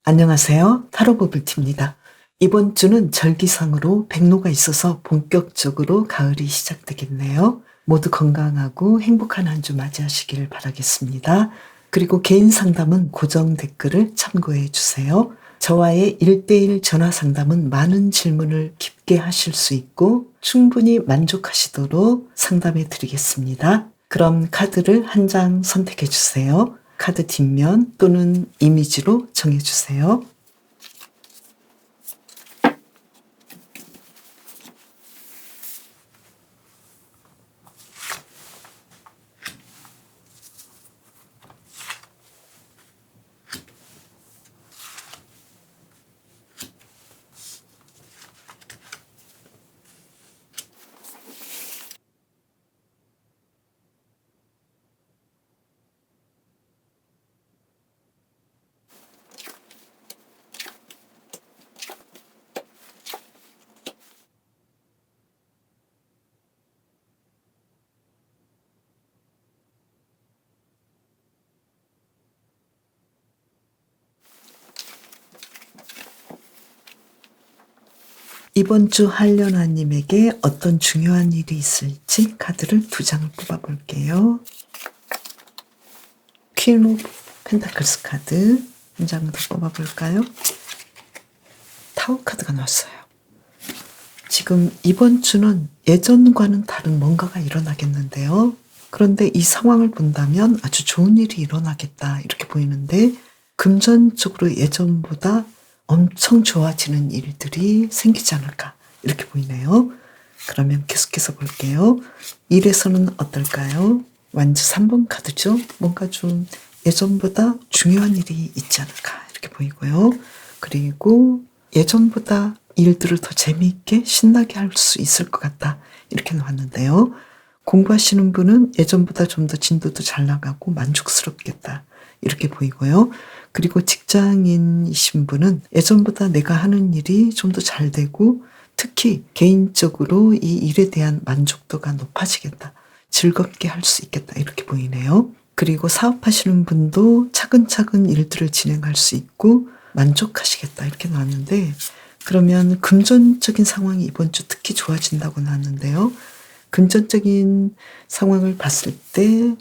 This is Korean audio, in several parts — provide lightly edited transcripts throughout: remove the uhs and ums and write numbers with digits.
안녕하세요. 타로 버블티입니다. 이번 주는 절기상으로 백로가 있어서 본격적으로 가을이 시작되겠네요. 모두 건강하고 행복한 한 주 맞이하시길 바라겠습니다. 그리고 개인 상담은 고정 댓글을 참고해 주세요. 저와의 1대1 전화 상담은 많은 질문을 깊게 하실 수 있고 충분히 만족하시도록 상담해 드리겠습니다. 그럼 카드를 한 장 선택해 주세요. 카드 뒷면 또는 이미지로 정해주세요. 이번 주 한련아님에게 어떤 중요한 일이 있을지 카드를 2장을 뽑아볼게요. 퀸 오브 펜타클스 카드 한 장을 더 뽑아볼까요? 타워 카드가 나왔어요. 지금 이번 주는 예전과는 다른 뭔가가 일어나겠는데요. 그런데 이 상황을 본다면 아주 좋은 일이 일어나겠다 이렇게 보이는데 금전적으로 예전보다 엄청 좋아지는 일들이 생기지 않을까 이렇게 보이네요. 그러면 계속해서 볼게요. 일에서는 어떨까요? 완주 3번 카드죠. 뭔가 좀 예전보다 중요한 일이 있지 않을까 이렇게 보이고요. 그리고 예전보다 일들을 더 재미있게 신나게 할 수 있을 것 같다 이렇게 나왔는데요. 공부하시는 분은 예전보다 좀 더 진도도 잘 나가고 만족스럽겠다 이렇게 보이고요. 그리고 직장인이신 분은 예전보다 내가 하는 일이 좀 더 잘 되고 특히 개인적으로 이 일에 대한 만족도가 높아지겠다. 즐겁게 할 수 있겠다 이렇게 보이네요. 그리고 사업하시는 분도 차근차근 일들을 진행할 수 있고 만족하시겠다 이렇게 나왔는데 그러면 금전적인 상황이 이번 주 특히 좋아진다고 나왔는데요. 금전적인 상황을 봤을 때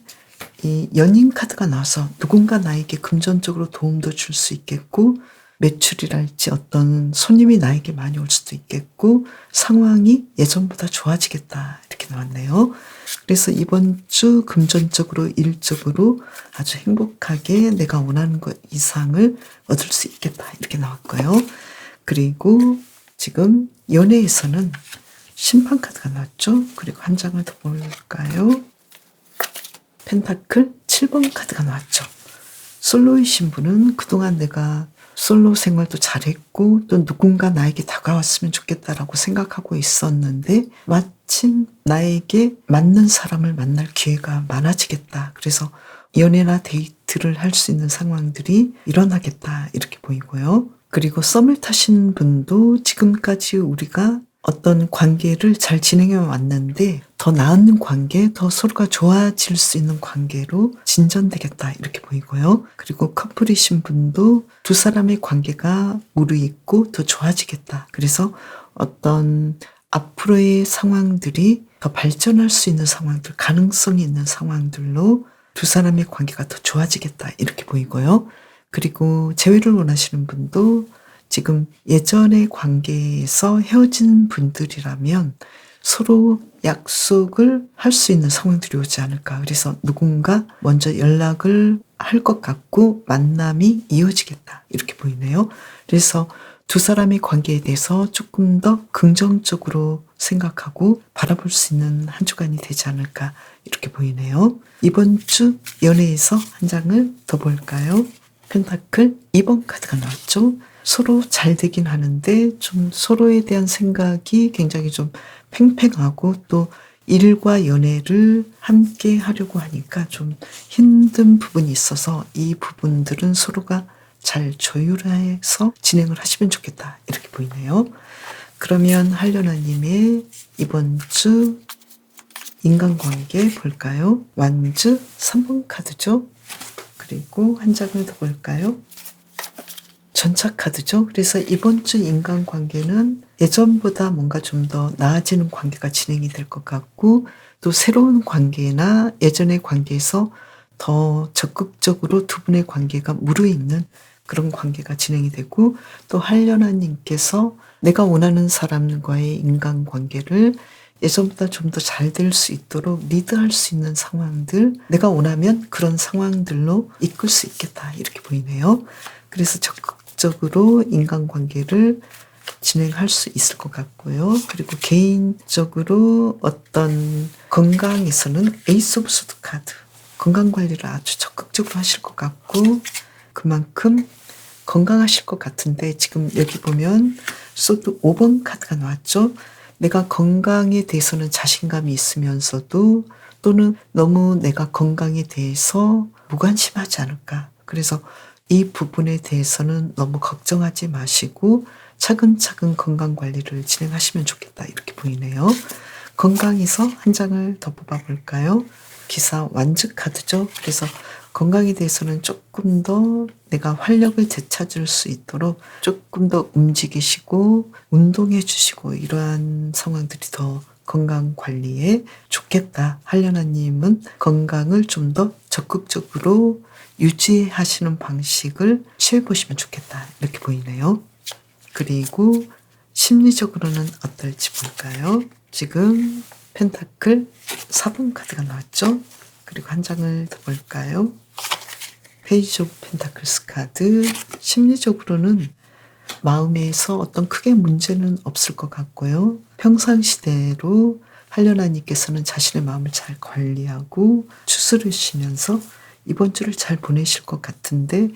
이 연인 카드가 나와서 누군가 나에게 금전적으로 도움도 줄 수 있겠고 매출이랄지 어떤 손님이 나에게 많이 올 수도 있겠고 상황이 예전보다 좋아지겠다 이렇게 나왔네요. 그래서 이번 주 금전적으로 일적으로 아주 행복하게 내가 원하는 것 이상을 얻을 수 있겠다 이렇게 나왔고요. 그리고 지금 연애에서는 심판 카드가 나왔죠. 그리고 한 장을 더 볼까요? 펜타클 7번 카드가 나왔죠. 솔로이신 분은 그동안 내가 솔로 생활도 잘했고 또 누군가 나에게 다가왔으면 좋겠다라고 생각하고 있었는데 마침 나에게 맞는 사람을 만날 기회가 많아지겠다. 그래서 연애나 데이트를 할 수 있는 상황들이 일어나겠다 이렇게 보이고요. 그리고 썸을 타신 분도 지금까지 우리가 어떤 관계를 잘 진행해 왔는데 더 나은 관계, 더 서로가 좋아질 수 있는 관계로 진전되겠다 이렇게 보이고요. 그리고 커플이신 분도 두 사람의 관계가 무르익고 더 좋아지겠다. 그래서 어떤 앞으로의 상황들이 더 발전할 수 있는 상황들, 가능성이 있는 상황들로 두 사람의 관계가 더 좋아지겠다 이렇게 보이고요. 그리고 재회를 원하시는 분도 지금 예전의 관계에서 헤어진 분들이라면 서로 약속을 할 수 있는 상황들이 오지 않을까. 그래서 누군가 먼저 연락을 할 것 같고 만남이 이어지겠다. 이렇게 보이네요. 그래서 두 사람의 관계에 대해서 조금 더 긍정적으로 생각하고 바라볼 수 있는 한 주간이 되지 않을까. 이렇게 보이네요. 이번 주 연애에서 한 장을 더 볼까요? 펜타클 2번 카드가 나왔죠. 서로 잘 되긴 하는데 좀 서로에 대한 생각이 굉장히 좀 팽팽하고 또 일과 연애를 함께 하려고 하니까 좀 힘든 부분이 있어서 이 부분들은 서로가 잘 조율해서 진행을 하시면 좋겠다 이렇게 보이네요. 그러면 한련아님의 이번 주 인간관계 볼까요? 완주 3번 카드죠. 그리고 한 장을 더 볼까요? 전차 카드죠. 그래서 이번 주 인간관계는 예전보다 뭔가 좀 더 나아지는 관계가 진행이 될 것 같고, 또 새로운 관계나 예전의 관계에서 더 적극적으로 두 분의 관계가 무르익는 그런 관계가 진행이 되고, 또 한련아님께서 내가 원하는 사람과의 인간관계를 예전보다 좀 더 잘 될 수 있도록 리드할 수 있는 상황들, 내가 원하면 그런 상황들로 이끌 수 있겠다, 이렇게 보이네요. 그래서 적극적으로 인간관계를 진행할 수 있을 것 같고요. 그리고 개인적으로 어떤 건강에서는 에이스 오브 소드 카드, 건강관리를 아주 적극적으로 하실 것 같고, 그만큼 건강하실 것 같은데, 지금 여기 보면 소드 5번 카드가 나왔죠. 내가 건강에 대해서는 자신감이 있으면서도, 또는 너무 내가 건강에 대해서 무관심하지 않을까. 그래서 이 부분에 대해서는 너무 걱정하지 마시고 차근차근 건강관리를 진행하시면 좋겠다, 이렇게 보이네요. 건강에서 한 장을 더 뽑아볼까요? 기사 완즈 카드죠. 그래서 건강에 대해서는 조금 더 내가 활력을 되찾을 수 있도록 조금 더 움직이시고 운동해 주시고, 이러한 상황들이 더 건강관리에 좋겠다. 한련아님은 건강을 좀 더 적극적으로 유지하시는 방식을 취해보시면 좋겠다, 이렇게 보이네요. 그리고 심리적으로는 어떨지 볼까요? 지금 펜타클 4번 카드가 나왔죠? 그리고 한 장을 더 볼까요? 페이지 오브 펜타클스 카드. 심리적으로는 마음에서 어떤 크게 문제는 없을 것 같고요. 평상시대로 한련아님께서는 자신의 마음을 잘 관리하고 추스르시면서 이번 주를 잘 보내실 것 같은데,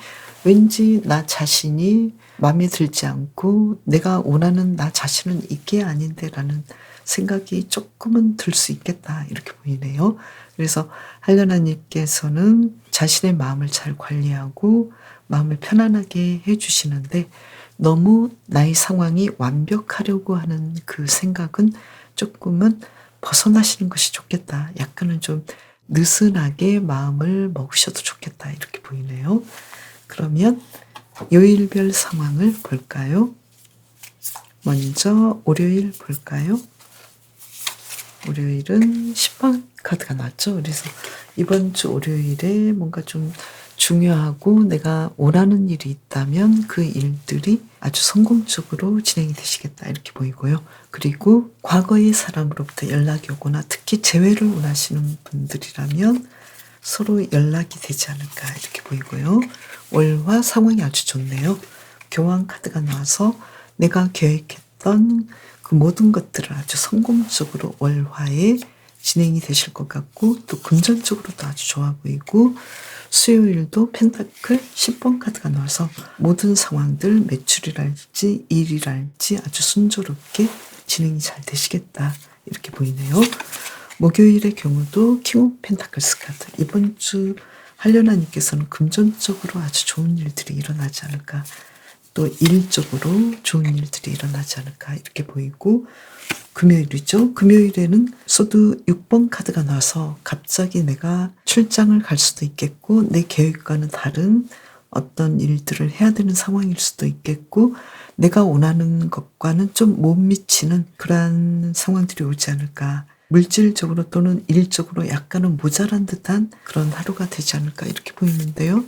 왠지 나 자신이 마음에 들지 않고 내가 원하는 나 자신은 이게 아닌데 라는 생각이 조금은 들 수 있겠다, 이렇게 보이네요. 그래서 한련아님께서는 자신의 마음을 잘 관리하고 마음을 편안하게 해주시는데, 너무 나의 상황이 완벽하려고 하는 그 생각은 조금은 벗어나시는 것이 좋겠다. 약간은 좀 느슨하게 마음을 먹으셔도 좋겠다, 이렇게 보이네요. 그러면 요일별 상황을 볼까요? 먼저 월요일 볼까요? 월요일은 10번 카드가 나왔죠. 그래서 이번 주 월요일에 뭔가 좀 중요하고 내가 원하는 일이 있다면 그 일들이 아주 성공적으로 진행이 되시겠다, 이렇게 보이고요. 그리고 과거의 사람으로부터 연락이 오거나 특히 재회를 원하시는 분들이라면 서로 연락이 되지 않을까, 이렇게 보이고요. 월화 상황이 아주 좋네요. 교황 카드가 나와서 내가 계획했던 그 모든 것들을 아주 성공적으로 월화에 진행이 되실 것 같고, 또 금전적으로도 아주 좋아 보이고, 수요일도 펜타클 10번 카드가 나와서 모든 상황들, 매출이랄지 일이랄지 아주 순조롭게 진행이 잘 되시겠다, 이렇게 보이네요. 목요일의 경우도 킹 오브 펜타클스 카드. 이번 주 한련아님께서는 금전적으로 아주 좋은 일들이 일어나지 않을까, 또 일적으로 좋은 일들이 일어나지 않을까, 이렇게 보이고, 금요일이죠. 금요일에는 소드 6번 카드가 나와서 갑자기 내가 출장을 갈 수도 있겠고, 내 계획과는 다른 어떤 일들을 해야 되는 상황일 수도 있겠고, 내가 원하는 것과는 좀 못 미치는 그러한 상황들이 오지 않을까, 물질적으로 또는 일적으로 약간은 모자란 듯한 그런 하루가 되지 않을까, 이렇게 보이는데요.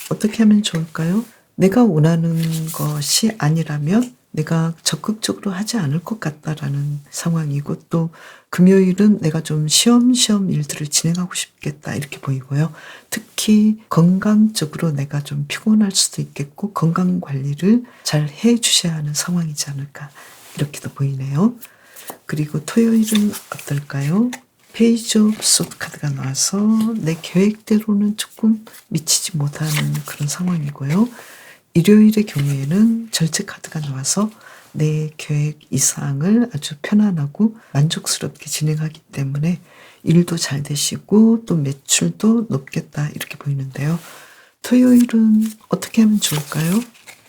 어떻게 하면 좋을까요? 내가 원하는 것이 아니라면 내가 적극적으로 하지 않을 것 같다라는 상황이고, 또 금요일은 내가 좀 쉬엄쉬엄 일들을 진행하고 싶겠다, 이렇게 보이고요. 특히 건강적으로 내가 좀 피곤할 수도 있겠고 건강 관리를 잘 해주셔야 하는 상황이지 않을까, 이렇게도 보이네요. 그리고 토요일은 어떨까요? 페이지 오브 소드 카드가 나와서 내 계획대로는 조금 미치지 못하는 그런 상황이고요. 일요일의 경우에는 절제 카드가 나와서 내 계획 이상을 아주 편안하고 만족스럽게 진행하기 때문에 일도 잘 되시고 또 매출도 높겠다, 이렇게 보이는데요. 토요일은 어떻게 하면 좋을까요?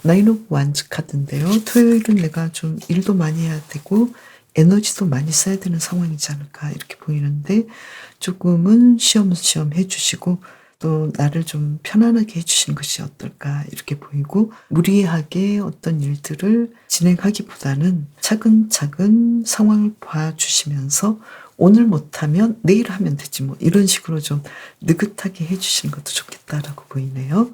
나인 오브 완즈 카드인데요. 토요일은 내가 좀 일도 많이 해야 되고 에너지도 많이 써야 되는 상황이지 않을까, 이렇게 보이는데 조금은 쉬엄쉬엄 해주시고, 또 나를 좀 편안하게 해주시는 것이 어떨까 이렇게 보이고, 무리하게 어떤 일들을 진행하기보다는 차근차근 상황을 봐주시면서 오늘 못하면 내일 하면 되지 뭐 이런 식으로 좀 느긋하게 해주시는 것도 좋겠다라고 보이네요.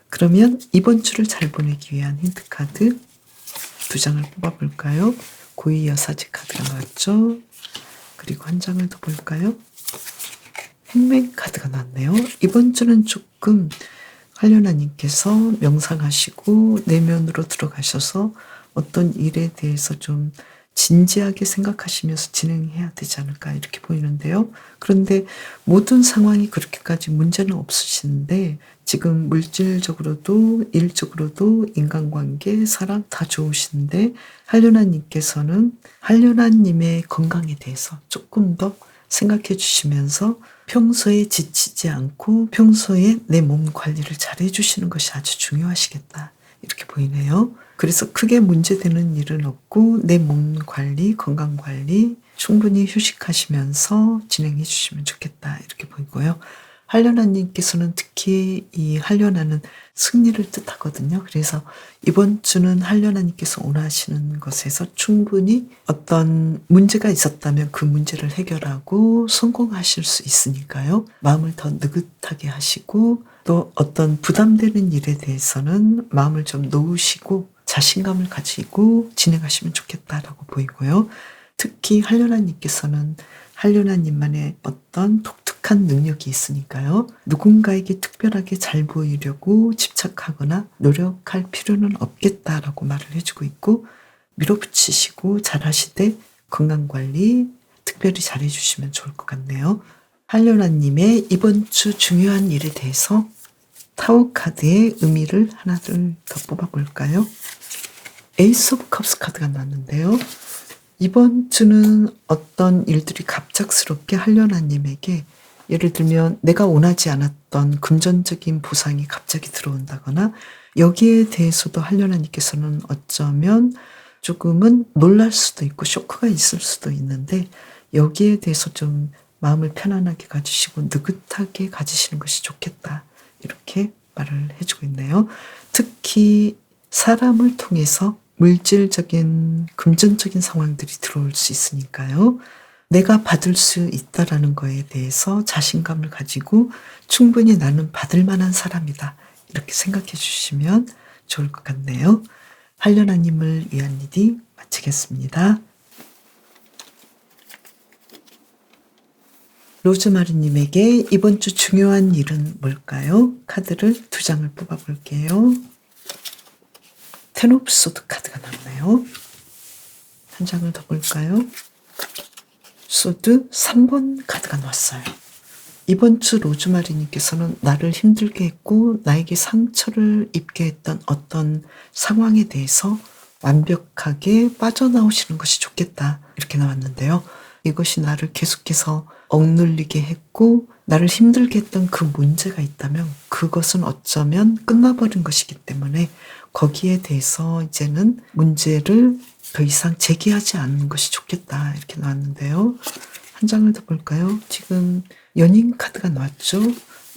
그러면 이번 주를 잘 보내기 위한 힌트카드 2장을 뽑아볼까요? 고위 여사제 카드가 나왔죠. 그리고 한 장을 더 볼까요? 행맨 카드가 나왔네요. 이번 주는 조금 활려나님께서 명상하시고 내면으로 들어가셔서 어떤 일에 대해서 좀 진지하게 생각하시면서 진행해야 되지 않을까 이렇게 보이는데요. 그런데 모든 상황이 그렇게까지 문제는 없으신데 지금 물질적으로도 일적으로도 인간관계, 사랑 다 좋으신데 한려나님께서는 한려나님의 건강에 대해서 조금 더 생각해 주시면서 평소에 지치지 않고 평소에 내 몸 관리를 잘 해주시는 것이 아주 중요하시겠다 이렇게 보이네요. 그래서 크게 문제되는 일은 없고 내 몸 관리, 건강 관리 충분히 휴식하시면서 진행해 주시면 좋겠다 이렇게 보이고요. 한려나님께서는 특히 이 한려나는 승리를 뜻하거든요. 그래서 이번 주는 한려나님께서 원하시는 것에서 충분히 어떤 문제가 있었다면 그 문제를 해결하고 성공하실 수 있으니까요. 마음을 더 느긋하게 하시고 또 어떤 부담되는 일에 대해서는 마음을 좀 놓으시고 자신감을 가지고 진행하시면 좋겠다라고 보이고요. 특히 한려나님께서는 한려나님만의 어떤 독특한 능력이 있으니까요. 누군가에게 특별하게 잘 보이려고 집착하거나 노력할 필요는 없겠다라고 말을 해주고 있고, 밀어붙이시고 잘하시되 건강관리 특별히 잘해주시면 좋을 것 같네요. 한려나님의 이번 주 중요한 일에 대해서 타워 카드의 의미를 하나를 더 뽑아볼까요? 에이스 오브 컵스 카드가 나왔는데요. 이번 주는 어떤 일들이 갑작스럽게 한려나님에게 예를 들면 내가 원하지 않았던 금전적인 보상이 갑자기 들어온다거나 여기에 대해서도 한려나님께서는 어쩌면 조금은 놀랄 수도 있고 쇼크가 있을 수도 있는데 여기에 대해서 좀 마음을 편안하게 가지시고 느긋하게 가지시는 것이 좋겠다 이렇게 말을 해주고 있네요. 특히 사람을 통해서 물질적인 금전적인 상황들이 들어올 수 있으니까요. 내가 받을 수 있다라는 거에 대해서 자신감을 가지고 충분히 나는 받을 만한 사람이다 이렇게 생각해 주시면 좋을 것 같네요. 한려나님을 위한 리딩 마치겠습니다. 로즈마리님에게 이번 주 중요한 일은 뭘까요? 카드를 2장을 뽑아볼게요. 텐 오브 소드 카드가 나왔나요? 한 장을 더 볼까요? 소드 3번 카드가 나왔어요. 이번 주 로즈마리님께서는 나를 힘들게 했고 나에게 상처를 입게 했던 어떤 상황에 대해서 완벽하게 빠져나오시는 것이 좋겠다 이렇게 나왔는데요. 이것이 나를 계속해서 억눌리게 했고 나를 힘들게 했던 그 문제가 있다면 그것은 어쩌면 끝나버린 것이기 때문에 거기에 대해서 이제는 문제를 더 이상 제기하지 않는 것이 좋겠다 이렇게 나왔는데요. 한 장을 더 볼까요? 지금 연인 카드가 나왔죠.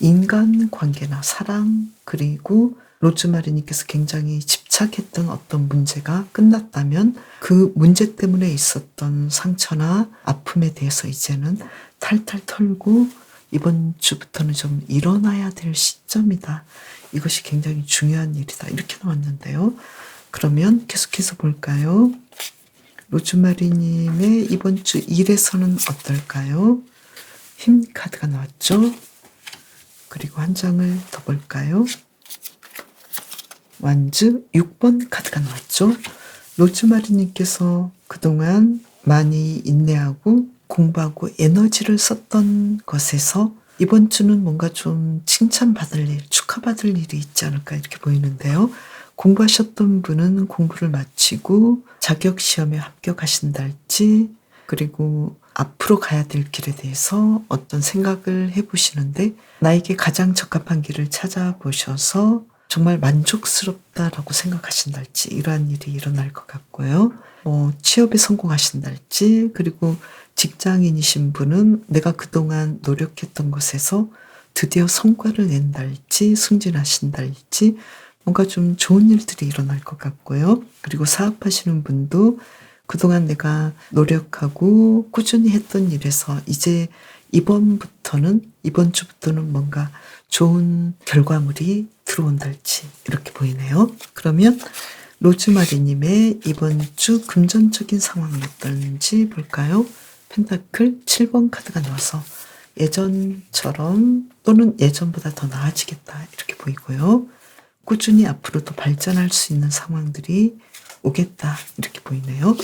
인간관계나 사랑 그리고 로즈마리님께서 굉장히 집착했던 어떤 문제가 끝났다면 그 문제 때문에 있었던 상처나 아픔에 대해서 이제는 탈탈 털고 이번 주부터는 좀 일어나야 될 시점이다. 이것이 굉장히 중요한 일이다. 이렇게 나왔는데요. 그러면 계속해서 볼까요? 로즈마리님의 이번 주 일에서는 어떨까요? 힘 카드가 나왔죠. 그리고 한 장을 더 볼까요? 완즈 6번 카드가 나왔죠. 로즈마리님께서 그동안 많이 인내하고 공부하고 에너지를 썼던 것에서 이번 주는 뭔가 좀 칭찬받을 일, 축하받을 일이 있지 않을까 이렇게 보이는데요. 공부하셨던 분은 공부를 마치고 자격시험에 합격하신다 할지 그리고 앞으로 가야 될 길에 대해서 어떤 생각을 해보시는데 나에게 가장 적합한 길을 찾아보셔서 정말 만족스럽다라고 생각하신다 할지 이러한 일이 일어날 것 같고요. 취업에 성공하신다 할지 그리고 직장인이신 분은 내가 그동안 노력했던 것에서 드디어 성과를 낸달지 승진하신달지 뭔가 좀 좋은 일들이 일어날 것 같고요. 그리고 사업하시는 분도 그동안 내가 노력하고 꾸준히 했던 일에서 이제 이번 주부터는 뭔가 좋은 결과물이 들어온달지 이렇게 보이네요. 그러면 로즈마리님의 이번 주 금전적인 상황은 어떤지 볼까요? 펜타클 7번 카드가 나와서 예전처럼 또는 예전보다 더 나아지겠다 이렇게 보이고요. 꾸준히 앞으로도 발전할 수 있는 상황들이 오겠다 이렇게 보이네요.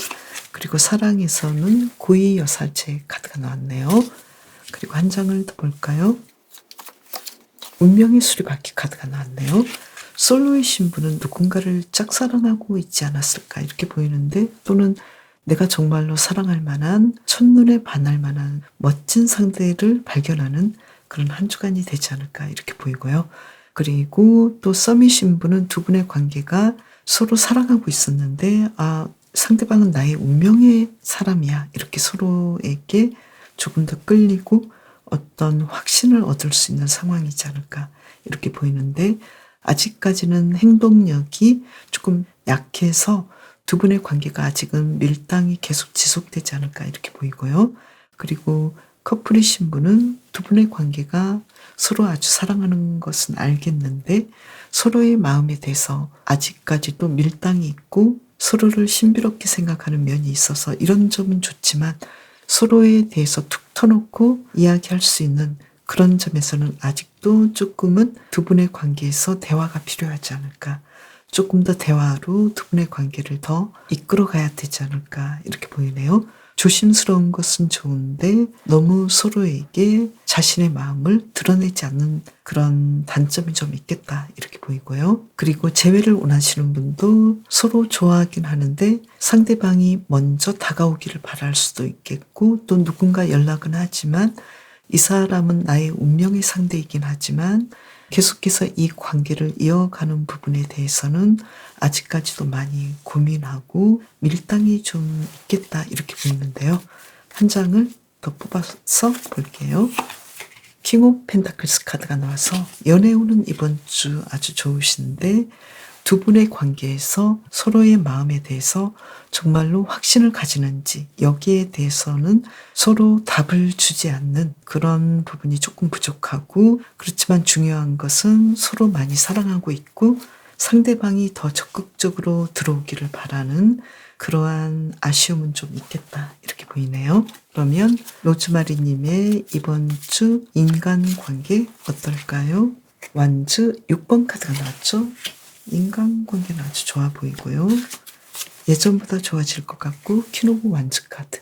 그리고 사랑에서는 고위여사제 카드가 나왔네요. 그리고 한 장을 더 볼까요? 운명의 수리바퀴 카드가 나왔네요. 솔로이신 분은 누군가를 짝사랑하고 있지 않았을까 이렇게 보이는데, 또는 내가 정말로 사랑할 만한, 첫눈에 반할 만한 멋진 상대를 발견하는 그런 한 주간이 되지 않을까 이렇게 보이고요. 그리고 또 썸이신 분은 두 분의 관계가 서로 사랑하고 있었는데 상대방은 나의 운명의 사람이야 이렇게 서로에게 조금 더 끌리고 어떤 확신을 얻을 수 있는 상황이지 않을까 이렇게 보이는데, 아직까지는 행동력이 조금 약해서 두 분의 관계가 아직은 밀당이 계속 지속되지 않을까 이렇게 보이고요. 그리고 커플이신 분은 두 분의 관계가 서로 아주 사랑하는 것은 알겠는데 서로의 마음에 대해서 아직까지도 밀당이 있고 서로를 신비롭게 생각하는 면이 있어서 이런 점은 좋지만 서로에 대해서 툭 터놓고 이야기할 수 있는 그런 점에서는 아직도 조금은 두 분의 관계에서 대화가 필요하지 않을까, 조금 더 대화로 두 분의 관계를 더 이끌어가야 되지 않을까 이렇게 보이네요. 조심스러운 것은 좋은데 너무 서로에게 자신의 마음을 드러내지 않는 그런 단점이 좀 있겠다 이렇게 보이고요. 그리고 재회를 원하시는 분도 서로 좋아하긴 하는데 상대방이 먼저 다가오기를 바랄 수도 있겠고, 또 누군가 연락은 하지만 이 사람은 나의 운명의 상대이긴 하지만 계속해서 이 관계를 이어가는 부분에 대해서는 아직까지도 많이 고민하고 밀당이 좀 있겠다 이렇게 보이는데요. 한 장을 더 뽑아서 볼게요. 킹 오브 펜타클스 카드가 나와서 연애운은 이번 주 아주 좋으신데 두 분의 관계에서 서로의 마음에 대해서 정말로 확신을 가지는지, 여기에 대해서는 서로 답을 주지 않는 그런 부분이 조금 부족하고, 그렇지만 중요한 것은 서로 많이 사랑하고 있고 상대방이 더 적극적으로 들어오기를 바라는 그러한 아쉬움은 좀 있겠다 이렇게 보이네요. 그러면 로즈마리님의 이번 주 인간관계 어떨까요? 완즈 6번 카드가 나왔죠. 인간관계는 아주 좋아 보이고요. 예전보다 좋아질 것 같고, 퀸 오브 완즈 카드.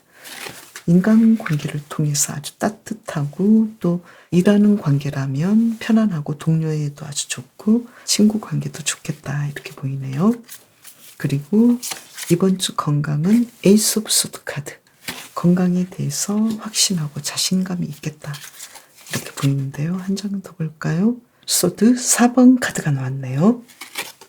인간관계를 통해서 아주 따뜻하고, 또 일하는 관계라면 편안하고 동료애도 아주 좋고 친구 관계도 좋겠다 이렇게 보이네요. 그리고 이번 주 건강은 에이스 오브 소드 카드. 건강에 대해서 확신하고 자신감이 있겠다 이렇게 보이는데요. 한 장은 더 볼까요? 소드 4번 카드가 나왔네요.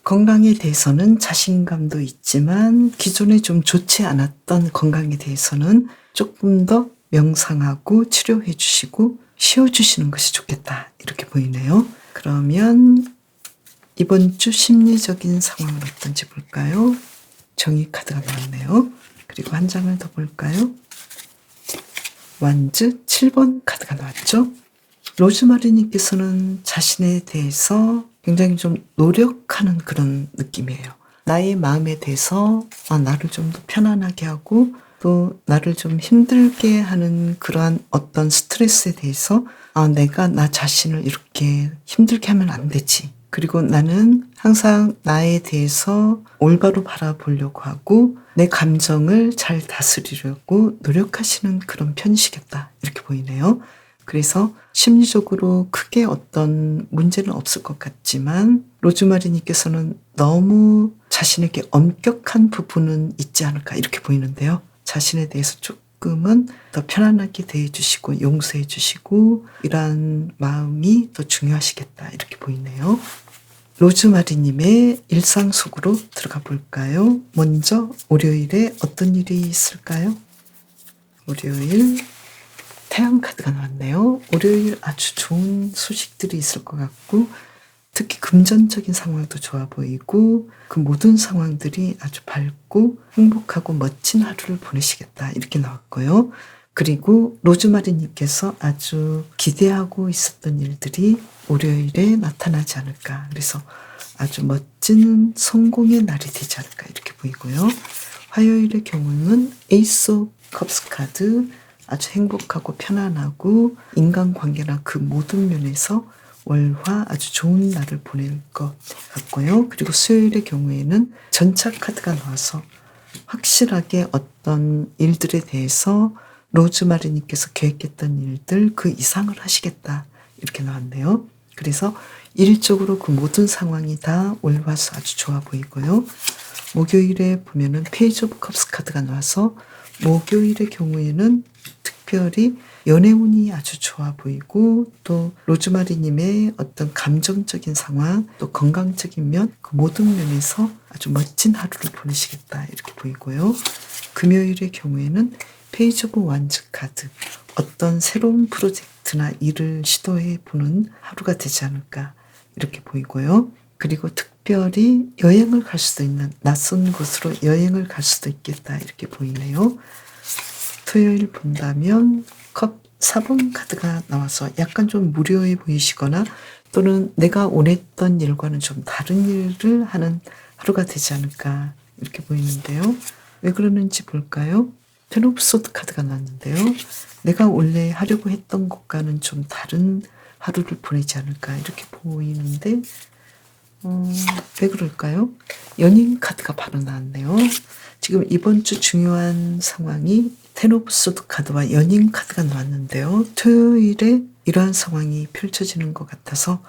건강에 대해서는 자신감도 있지만 기존에 좀 좋지 않았던 건강에 대해서는 조금 더 명상하고 치료해 주시고 쉬어주시는 것이 좋겠다 이렇게 보이네요. 그러면 이번 주 심리적인 상황은 어떤지 볼까요? 정의 카드가 나왔네요. 그리고 한 장을 더 볼까요? 완즈 7번 카드가 나왔죠. 로즈마리님께서는 자신에 대해서 굉장히 좀 노력하는 그런 느낌이에요. 나의 마음에 대해서 나를 좀 더 편안하게 하고 또 나를 좀 힘들게 하는 그러한 어떤 스트레스에 대해서 내가 나 자신을 이렇게 힘들게 하면 안 되지. 그리고 나는 항상 나에 대해서 올바로 바라보려고 하고 내 감정을 잘 다스리려고 노력하시는 그런 편이시겠다 이렇게 보이네요. 그래서 심리적으로 크게 어떤 문제는 없을 것 같지만 로즈마리님께서는 너무 자신에게 엄격한 부분은 있지 않을까 이렇게 보이는데요. 자신에 대해서 조금은 더 편안하게 대해주시고 용서해 주시고 이러한 마음이 더 중요하시겠다 이렇게 보이네요. 로즈마리님의 일상 속으로 들어가 볼까요? 먼저 월요일에 어떤 일이 있을까요? 월요일 태양 카드가 나왔네요. 월요일 아주 좋은 소식들이 있을 것 같고 특히 금전적인 상황도 좋아 보이고 그 모든 상황들이 아주 밝고 행복하고 멋진 하루를 보내시겠다 이렇게 나왔고요. 그리고 로즈마리님께서 아주 기대하고 있었던 일들이 월요일에 나타나지 않을까. 그래서 아주 멋진 성공의 날이 되지 않을까 이렇게 보이고요. 화요일의 경우는 에이스 오브 컵스 카드, 아주 행복하고 편안하고 인간관계나 그 모든 면에서 월화 아주 좋은 날을 보낼 것 같고요. 그리고 수요일의 경우에는 전차 카드가 나와서 확실하게 어떤 일들에 대해서 로즈마리님께서 계획했던 일들 그 이상을 하시겠다 이렇게 나왔네요. 그래서 일적으로 그 모든 상황이 다 월화수 아주 좋아 보이고요. 목요일에 보면은 페이지 오브 컵스 카드가 나와서 목요일의 경우에는 특별히 연애운이 아주 좋아 보이고 또 로즈마리님의 어떤 감정적인 상황 또 건강적인 면 그 모든 면에서 아주 멋진 하루를 보내시겠다 이렇게 보이고요. 금요일의 경우에는 페이지 오브 완즈 카드, 어떤 새로운 프로젝트나 일을 시도해 보는 하루가 되지 않을까 이렇게 보이고요. 그리고 특별히 여행을 갈 수도 있는 낯선 곳으로 여행을 갈 수도 있겠다 이렇게 보이네요. 토요일 본다면 컵 4번 카드가 나와서 약간 좀 무료해 보이시거나 또는 내가 원했던 일과는 좀 다른 일을 하는 하루가 되지 않을까 이렇게 보이는데요. 왜 그러는지 볼까요? 텐 오브 소드 카드가 나왔는데요. 내가 원래 하려고 했던 것과는 좀 다른 하루를 보내지 않을까 이렇게 보이는데 왜 그럴까요? 연인 카드가 바로 나왔네요. 지금 이번 주 중요한 상황이 텐 오브 소드 카드와 연인 카드가 나왔는데요. 토요일에 이러한 상황이 펼쳐지는 것 같아서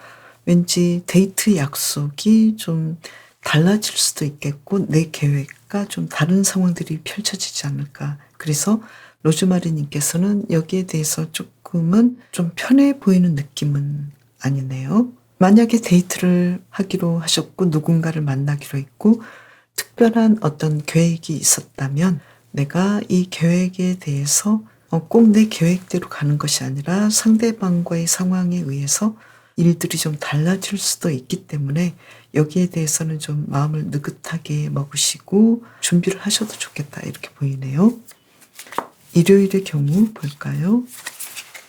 왠지 데이트 약속이 좀 달라질 수도 있겠고 내 계획과 좀 다른 상황들이 펼쳐지지 않을까. 그래서 로즈마리님께서는 여기에 대해서 조금은 좀 편해 보이는 느낌은 아니네요. 만약에 데이트를 하기로 하셨고 누군가를 만나기로 했고 특별한 어떤 계획이 있었다면 내가 이 계획에 대해서 꼭 내 계획대로 가는 것이 아니라 상대방과의 상황에 의해서 일들이 좀 달라질 수도 있기 때문에 여기에 대해서는 좀 마음을 느긋하게 먹으시고 준비를 하셔도 좋겠다 이렇게 보이네요. 일요일의 경우 볼까요?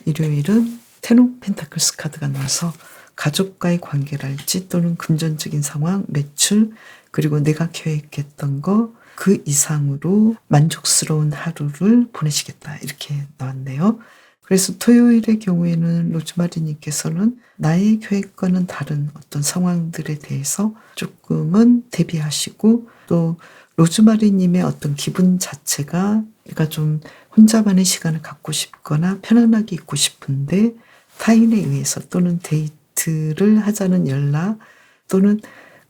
일요일은 텐 오브 펜타클스 카드가 나와서 가족과의 관계랄지 또는 금전적인 상황, 매출 그리고 내가 계획했던 거 그 이상으로 만족스러운 하루를 보내시겠다 이렇게 나왔네요. 그래서 토요일의 경우에는 로즈마리님께서는 나의 계획과는 다른 어떤 상황들에 대해서 조금은 대비하시고 또 로즈마리님의 어떤 기분 자체가 내가 좀 혼자만의 시간을 갖고 싶거나 편안하게 있고 싶은데 타인에 의해서 또는 데이트를 하자는 연락 또는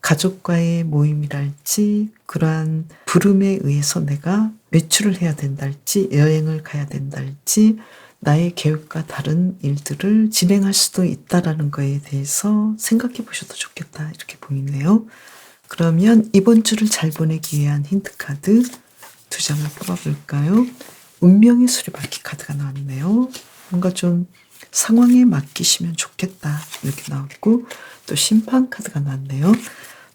가족과의 모임이랄지 그러한 부름에 의해서 내가 외출을 해야 된달지 여행을 가야 된달지 나의 계획과 다른 일들을 진행할 수도 있다라는 거에 대해서 생각해 보셔도 좋겠다 이렇게 보이네요. 그러면 이번 주를 잘 보내기 위한 힌트 카드 2장을 뽑아볼까요? 운명의 수레바퀴 카드가 나왔네요. 뭔가 좀 상황에 맡기시면 좋겠다 이렇게 나왔고 또 심판 카드가 나왔네요.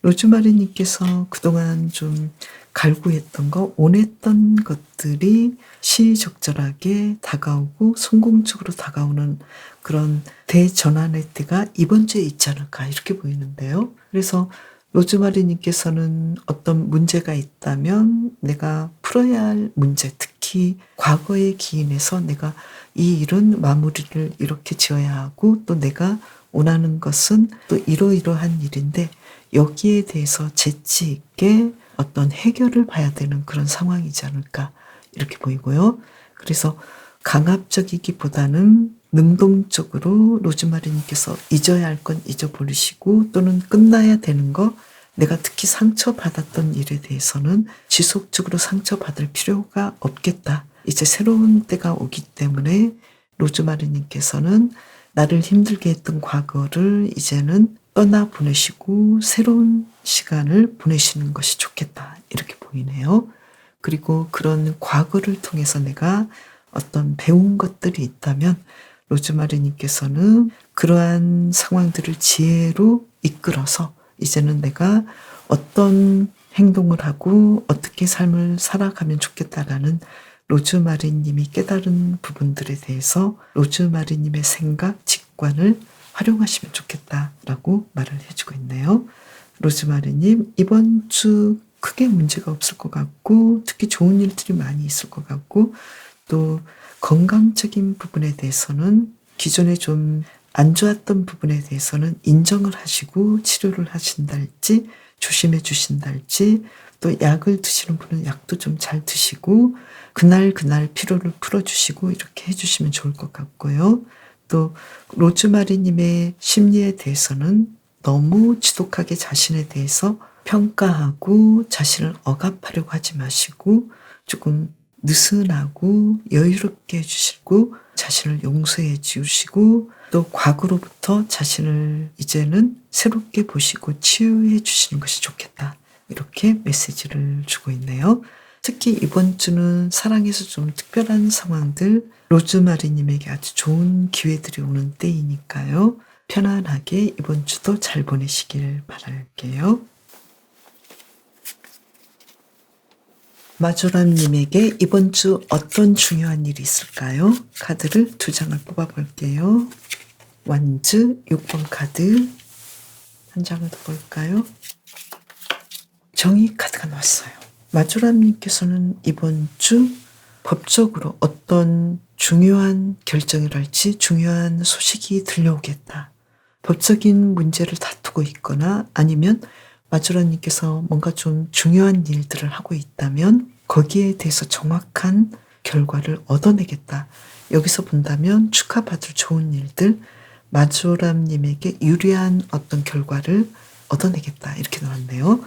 로즈마리님께서 그동안 좀 갈구했던 거 원했던 것들이 시의적절하게 다가오고 성공적으로 다가오는 그런 대전환의 때가 이번 주에 있지 않을까 이렇게 보이는데요. 그래서 로즈마리님께서는 어떤 문제가 있다면 내가 풀어야 할 문제 특히 과거에 기인해서 내가 이 일은 마무리를 이렇게 지어야 하고 또 내가 원하는 것은 또 이러이러한 일인데 여기에 대해서 재치 있게 어떤 해결을 봐야 되는 그런 상황이지 않을까 이렇게 보이고요. 그래서 강압적이기보다는 능동적으로 로즈마리님께서 잊어야 할 건 잊어버리시고 또는 끝나야 되는 거 내가 특히 상처받았던 일에 대해서는 지속적으로 상처받을 필요가 없겠다. 이제 새로운 때가 오기 때문에 로즈마리님께서는 나를 힘들게 했던 과거를 이제는 떠나보내시고 새로운 시간을 보내시는 것이 좋겠다. 이렇게 보이네요. 그리고 그런 과거를 통해서 내가 어떤 배운 것들이 있다면 로즈마리님께서는 그러한 상황들을 지혜로 이끌어서 이제는 내가 어떤 행동을 하고 어떻게 삶을 살아가면 좋겠다라는 로즈마리님이 깨달은 부분들에 대해서 로즈마리님의 생각, 직관을 활용하시면 좋겠다라고 말을 해주고 있네요. 로즈마리님, 이번 주 크게 문제가 없을 것 같고 특히 좋은 일들이 많이 있을 것 같고 또 건강적인 부분에 대해서는 기존에 좀 안 좋았던 부분에 대해서는 인정을 하시고 치료를 하신달지 조심해 주신달지 또 약을 드시는 분은 약도 좀 잘 드시고 그날 피로를 풀어주시고 이렇게 해주시면 좋을 것 같고요. 또 로즈마리님의 심리에 대해서는 너무 지독하게 자신에 대해서 평가하고 자신을 억압하려고 하지 마시고 조금 느슨하고 여유롭게 해주시고 자신을 용서해 주시고 또 과거로부터 자신을 이제는 새롭게 보시고 치유해 주시는 것이 좋겠다. 이렇게 메시지를 주고 있네요. 특히 이번 주는 사랑에서 좀 특별한 상황들, 로즈마리님에게 아주 좋은 기회들이 오는 때이니까요. 편안하게 이번 주도 잘 보내시길 바랄게요. 마조람님에게 이번 주 어떤 중요한 일이 있을까요? 카드를 2장을 뽑아볼게요. 완즈 6번 카드 한 장을 더 볼까요? 정의 카드가 나왔어요. 마조람님께서는 이번 주 법적으로 어떤 중요한 결정을 할지 중요한 소식이 들려오겠다. 법적인 문제를 다투고 있거나 아니면 마조라님께서 뭔가 좀 중요한 일들을 하고 있다면 거기에 대해서 정확한 결과를 얻어내겠다. 여기서 본다면 축하받을 좋은 일들, 마조람님에게 유리한 어떤 결과를 얻어내겠다. 이렇게 나왔네요.